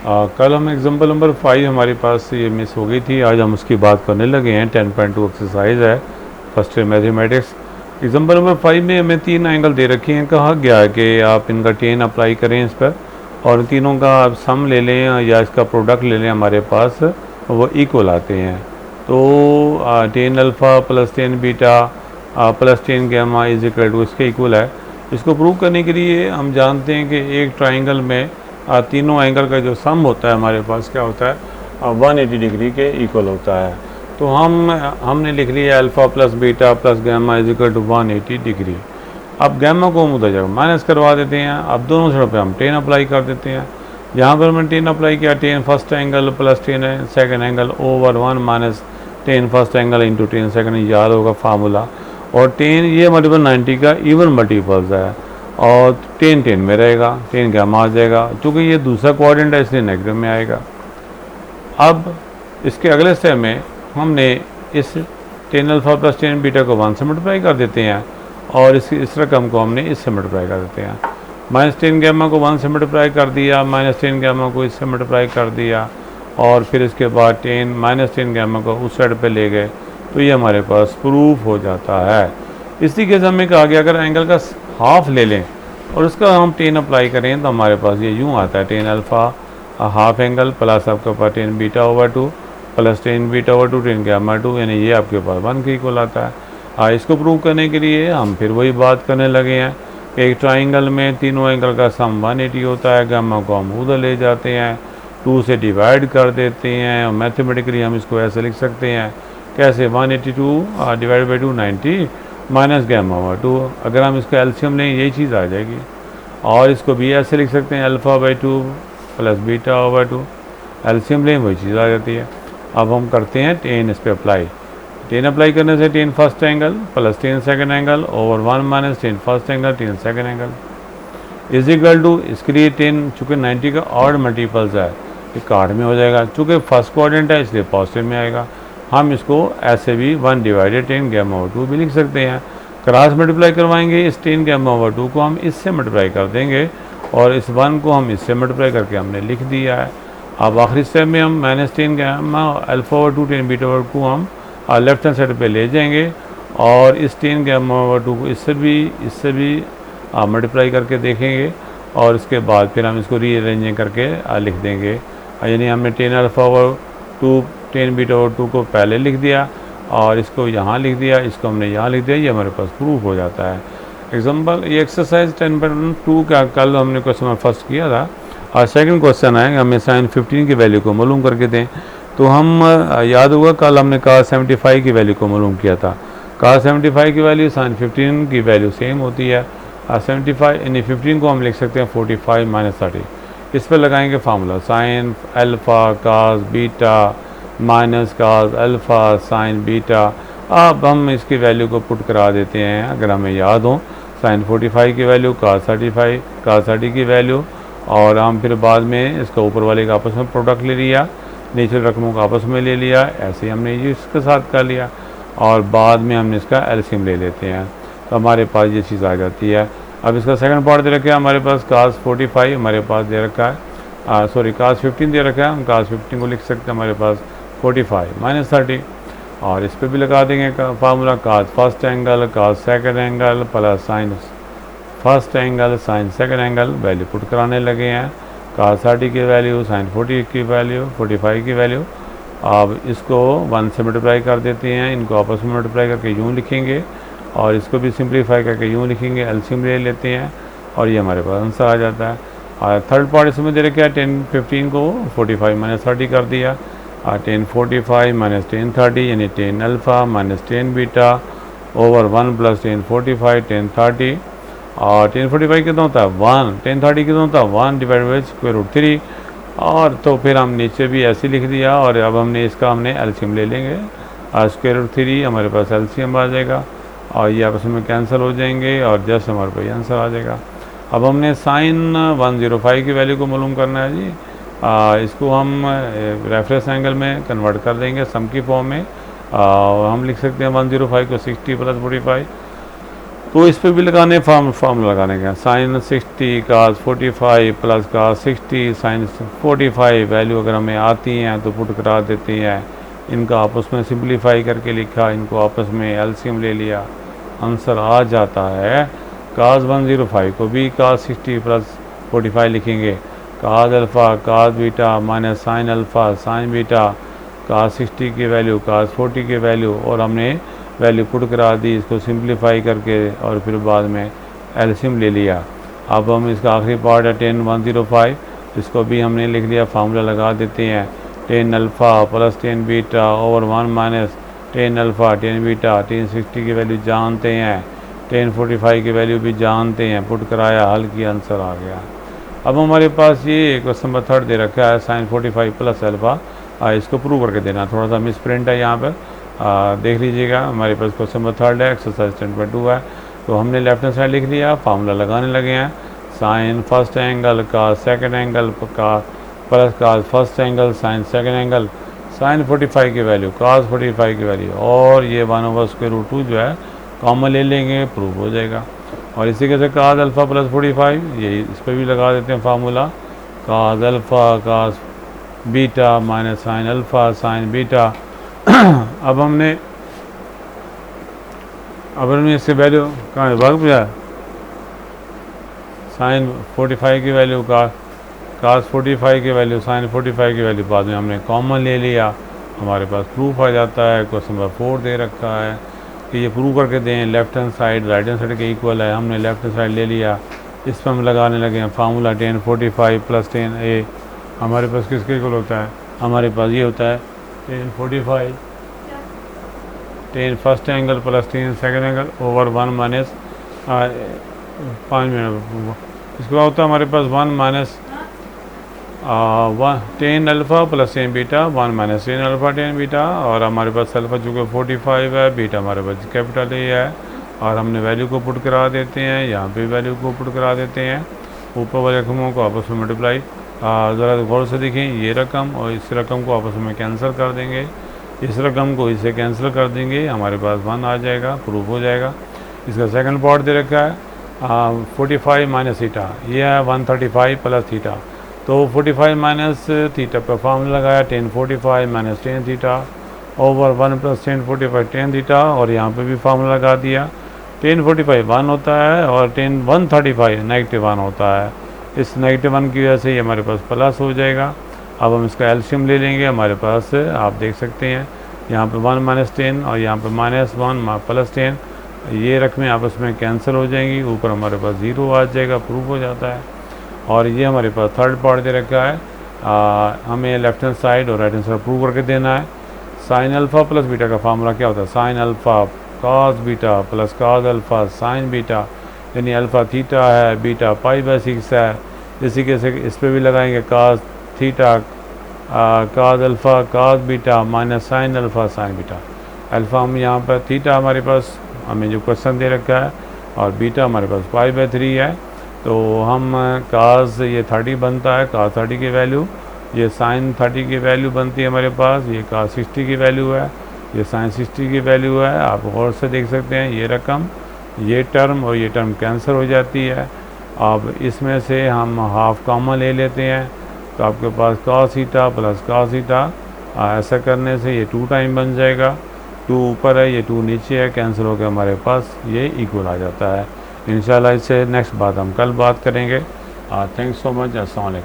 कल हम example number 5 हमारे पास ये मिस हो गई थी, आज हम उसकी बात करने लगे हैं। 10.2 एक्सरसाइज है first year mathematics. Example number 5 में हमें 3 एंगल दे रखे हैं। कहा गया है कि आप इनका टेन अप्लाई करें इस पर और तीनों का आप सम ले लें या इसका प्रोडक्ट ले लें, हमारे पास वो इक्वल आते हैं। तो 10 alpha plus 10 beta plus 10 gamma is equal to इसके इक्वल है। इसको प्रूव करने के लिए हम जानते हैं कि एक ट्राइंगल में तीनों एंगल का जो सम होता है हमारे पास क्या होता है, 180 डिग्री के इक्वल होता है। तो हमने लिख लिया alpha plus beta plus gamma is equal to 180 degree. अब गैमा को हम उधर जगह माइनस करवा देते हैं। अब दोनों साइड पे हम 10 अप्लाई कर देते हैं। यहाँ पर हमने 10 अप्लाई किया, 10 first angle plus 10 second angle over 1 minus 10 first angle into 10 second, याद होगा फार्मूला। और 10 ये मल्टीपल 90 का इवन मल्टीपल्स है और 10 10 में रहेगा, 10 गैमा आ जाएगा। चूँकि ये दूसरा क्वाड्रेंट है इसलिए नेगेटिव में आएगा। अब इसके अगले स्टेप में हमने इस 10 अल्फ़ा प्लस 10 बीटा को 1 से मल्टीप्लाई कर देते हैं और इस रकम को हमने इससे मल्टीप्लाई कर देते हैं। माइनस 10 गैमा को 1 से मल्टीप्लाई कर दिया, माइनस 10 गैमा को इससे मल्टीप्लाई कर दिया और फिर इसके बाद 10 माइनस 10 गैमा को उस साइड पे ले गए। तो ये हमारे पास प्रूफ हो जाता है। इसी के हमें कहा गया अगर एंगल का हाफ ले लें और उसका हम 10 अप्लाई करें तो हमारे पास ये यूँ आता है 10 अल्फ़ा हाफ एंगल प्लस आपके पास 10 beta over 2 plus 10 beta over 2 10 gamma 2, यानी ये आपके पास 1 के इक्वल आता है। इसको प्रूव करने के लिए हम फिर वही बात करने लगे हैं कि एक ट्राइंगल में तीनों एंगल का सम 180 होता है। गैमा को हम उधर ले जाते हैं, 2 से डिवाइड कर देते हैं और मैथमेटिकली हम इसको ऐसे लिख सकते हैं कैसे, 182 divide by 2 90 minus gamma over 2। अगर हम इसका एलसीएम लें यही चीज़ आ जाएगी। और इसको भी ऐसे लिख सकते हैं alpha by 2 plus beta over 2, LCM लें वही चीज़ आ जाती है। अब हम करते हैं 10 इस पर अप्लाई। 10 अप्लाई करने से 10 first angle plus 10 second angle over 1 minus 10 first angle 10 second angle is equal to, इसके लिए 10 चूँकि 90 का ऑड मल्टीपल्स है ये कार्ड में हो जाएगा। चूँकि फर्स्ट क्वाड्रेंट है इसलिए पॉजिटिव में आएगा। हम इसको ऐसे भी 1 डिवाइडेड 10 गैमा ओवर 2 भी लिख सकते हैं। क्रॉस मल्टीप्लाई करवाएंगे, इस 10 गैमा ओवर 2 को हम इससे मल्टीप्लाई कर देंगे और इस 1 को हम इससे मल्टीप्लाई करके हमने लिख दिया है। अब आखिरी स्टेप में हम minus 10 gamma alpha over 2 10 beta over 2 को हम लेफ्ट हैंड साइड पे ले जाएंगे और इस 10 गैमा ओवर 2 को इससे भी मल्टीप्लाई करके देखेंगे और इसके बाद फिर हम इसको रीअरेंजिंग करके लिख देंगे। यानी हमने 10 अल्फ़ा ओवर 2 10 बीटा ओवर 2 को पहले लिख दिया और इसको यहाँ लिख दिया, इसको हमने यहाँ लिख दिया। ये हमारे पास प्रूफ हो जाता है। एग्जाम्पल ये एक्सरसाइज 10.2 का कल हमने क्वेश्चन फर्स्ट किया था और सेकंड क्वेश्चन है हमें साइन 15 की वैल्यू को मालूम करके दें। तो हम याद होगा कल हमने cos 75 की वैल्यू को मालूम किया था। cos 75 की वैल्यू साइन 15 की वैल्यू सेम होती है। 75 यानी 15 को हम लिख सकते हैं 45 माइनस 30। इस पर लगाएंगे formula sine alpha cos beta minus cos alpha sine beta. अब हम इसकी वैल्यू को पुट करा देते हैं अगर हमें याद हो, साइन 45 की वैल्यू cos 30 की वैल्यू और हम फिर बाद में इसका ऊपर वाले का आपस में प्रोडक्ट ले लिया, नीचे रकमों का आपस में ले लिया, ऐसे ही हमने ये इसके साथ कर लिया और बाद में हमने इसका एलसीएम ले लेते हैं तो हमारे पास ये चीज़ आ जाती है। अब इसका सेकंड पार्ट दे रखा है हमारे पास cos 45 हमारे पास दे रखा है, सॉरी cos 15 दे रखा है। हम cos 15 को लिख सकते हैं हमारे पास 45 माइनस 30 और इस पर भी लगा देंगे formula cos first angle cos second angle plus sign first angle sine second angle. Value put कराने लगे हैं cos 30 की वैल्यू साइन 40 की वैल्यू 45 की वैल्यू। अब इसको 1 से मल्टीप्लाई कर देते हैं, इनको आपस में मल्टीप्लाई करके यूँ लिखेंगे और इसको भी सिंप्लीफाई करके यूँ लिखेंगे, एलसीएम ले लेते हैं और ये हमारे पास आंसर आ जाता है। और थर्ड पार्ट इसमें दे रखा है 10 15 को 45 माइनस 30 कर दिया, 10 45 माइनस 10 30 यानी 10 alpha minus 10 beta over 1 plus 10 45 10 30 और 10 45 कितना होता है 1, 10 30 कितना होता है 1 डिवाइड बाई स्क्वायर रूट 3 और तो फिर हम नीचे भी ऐसे लिख दिया और अब हमने इसका एलसीएम ले लेंगे। स्क्वायर रूट 3 हमारे पास एलसीएम आ जाएगा और ये आपस में कैंसिल हो जाएंगे और जस्ट हमारे पास आंसर आ जाएगा। अब हमने साइन 105 की वैल्यू को मालूम करना है जी। इसको हम रेफरेंस एंगल में कन्वर्ट कर देंगे सम की फॉर्म में। हम लिख सकते हैं 105 को 60 प्लस 45 तो इस पे भी लगाने फार्मूला लगाने का साइन 60 कास 45 प्लस कास 60 साइन 45 वैल्यू अगर हमें आती हैं तो पुट करा देते हैं। इनका आपस में सिंप्लीफाई करके लिखा, इनको आपस में एलसीएम ले लिया, आंसर आ जाता है कास 105 को भी कास 60 प्लस 45 लिखेंगे, cos alpha cos beta minus sine alpha sine beta, cos 60 की वैल्यू कास 40 की वैल्यू, और हमने वैल्यू पुट करा दी इसको सिंप्लीफाई करके, और फिर बाद में एलसीएम ले लिया। अब हम इसका आखिरी पार्ट है 10 इसको भी हमने लिख लिया, फार्मूला लगा देते हैं 10 alpha plus 10 beta over 1 minus 10 alpha 10 beta. 1060 की वैल्यू जानते हैं, 1045 की वैल्यू भी जानते हैं, पुट कराया हल किया आंसर आ गया। अब हमारे पास ये क्वेश्चन नंबर 3 दे रखा है साइन 45 प्लस अल्फ़ा, इसको प्रूव करके देना, थोड़ा सा मिस प्रिंट है यहाँ पर, देख लीजिएगा। हमारे पास क्वेश्चन नंबर 3 है, एक्सरसाइज 10.2 है। तो हमने लेफ्ट हैंड साइड लिख लिया, फार्मूला लगाने लगे हैं, साइन फर्स्ट एंगल का सेकंड एंगल का plus cos first angle sine second angle, sine 45 की वैल्यू कास 45 की वैल्यू, और ये 1/√2 जो है कॉमन ले लेंगे, प्रूव हो जाएगा। और इसी के से कास अल्फ़ा प्लस 45, ये इस पर भी लगा देते हैं formula, cos alpha cos beta minus sine alpha sine beta. अब हमने इससे वैल्यू कहाँ भाग गया, साइन 45 की वैल्यू कास 45 की वैल्यू साइन 45 की वैल्यू बाद में हमने कॉमन ले लिया, हमारे पास प्रूफ आ जाता है। क्वेश्चन नंबर 4 दे रखा है कि ये प्रूव करके दें left hand side right hand side के इक्वल है, हमने लेफ्ट हैंड साइड ले लिया, इस पर हम लगाने लगे हैं फार्मूला 1045 प्लस 10a, हमारे पास किसके इक्वल होता है, हमारे पास ये होता है 1045 10 first angle plus 10 second angle over 1 minus 5 minute, इसके बाद होता है हमारे पास 1 minus 10 alpha plus 10 beta 1 minus 10 alpha 10 beta, और हमारे पास अल्फ़ा चूँकि 45 है, बीटा हमारे पास कैपिटल ए है, और हमने वैल्यू को पुट करा देते हैं, यहाँ पे वैल्यू को पुट करा देते हैं, ऊपर वाले रकमों को आपस में मल्टीप्लाई, ज़रा गौर से देखें, ये रकम और इस रकम को आपस में कैंसिल कर देंगे, इस रकम को इससे कैंसिल कर देंगे, हमारे पास 1 आ जाएगा, प्रूफ हो जाएगा। इसका सेकंड पार्ट दे रखा है 45 माइनस थीटा, ये है 135 प्लस थीटा, तो 45 माइनस थीटा पर फॉर्मूला लगाया 1045 minus 10 theta over 1 plus 1045 10 theta, और यहाँ पे भी फार्मूला लगा दिया, 1045 1 होता है और 135 नेगेटिव 1 होता है, इस नेगेटिव 1 की वजह से ये हमारे पास प्लस हो जाएगा। अब हम इसका एलसीएम ले लेंगे, हमारे पास आप देख सकते हैं यहाँ पे 1 माइनस 10 और यहाँ पे माइनस 1 प्लस 10, ये रकमें आपस में कैंसिल हो जाएंगी, ऊपर हमारे पास 0 आ जाएगा, प्रूफ हो जाता है। और ये हमारे पास थर्ड पार्ट दे रखा है, हमें लेफ्ट हैंड साइड और राइट हैंड साइड प्रूव करके देना है। साइन अल्फ़ा प्लस बीटा का फार्मूला क्या होता है, sine alpha cos beta plus cos alpha sine beta, यानी अल्फ़ा थीटा है, बीटा π/6 है, इसी के से इस पर भी लगाएंगे cos theta cos alpha cos beta minus sine alpha sine beta. Alpha हम यहाँ पर थीटा हमारे पास हमें जो क्वेश्चन दे रखा है, और बीटा हमारे पास π/3 है, तो हम कास ये 30 बनता है, कास 30 की वैल्यू, ये साइन 30 की वैल्यू बनती है हमारे पास, ये कास 60 की वैल्यू है, ये साइन 60 की वैल्यू है। आप गौर से देख सकते हैं ये रकम, ये टर्म और ये टर्म कैंसिल हो जाती है। अब इसमें से हम हाफ कॉमन ले लेते हैं, तो आपके पास cos theta plus cos theta, ऐसा करने से ये 2 टाइम बन जाएगा, 2 ऊपर है ये 2 नीचे है, कैंसिल होकर हमारे पास ये इक्वल आ जाता है। इंशाल्लाह इससे नेक्स्ट बात हम कल बात करेंगे। थैंक्स सो मच, अस्सलाम वालेकुम।